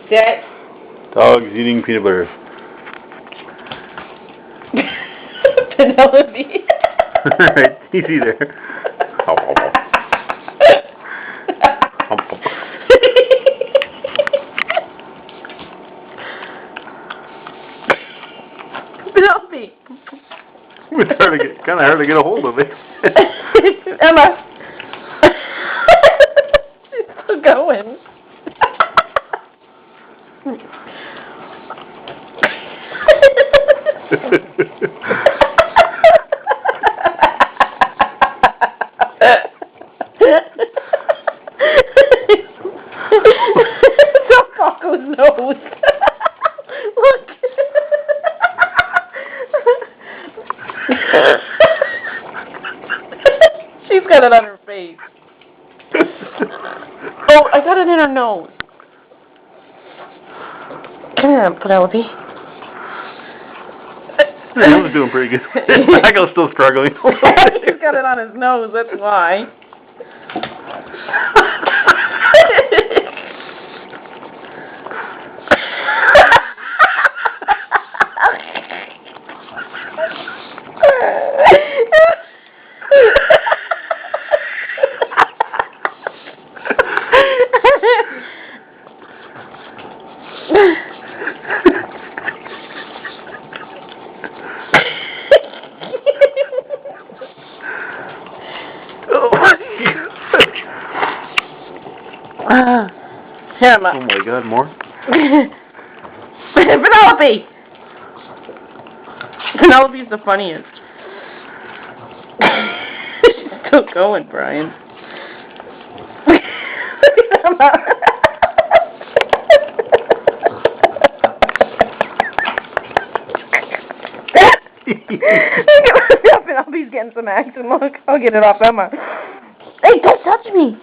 Sit. Dog's eating peanut butter. Penelope. Alright, easy there. Penelope. It's kind of hard to get a hold of it. Emma. She's still going. It's on Pawco's nose. Look. She's got it on her face. Oh, I got it in her nose. Come here, Penelope. I was doing pretty good. Michael's still struggling. He's got it on his nose, that's why. Here, Emma. Oh my God, more? Penelope! Penelope's the funniest. She's still going, Brian. Penelope's getting some action. Look, I'll get it off Emma. Hey, don't touch me!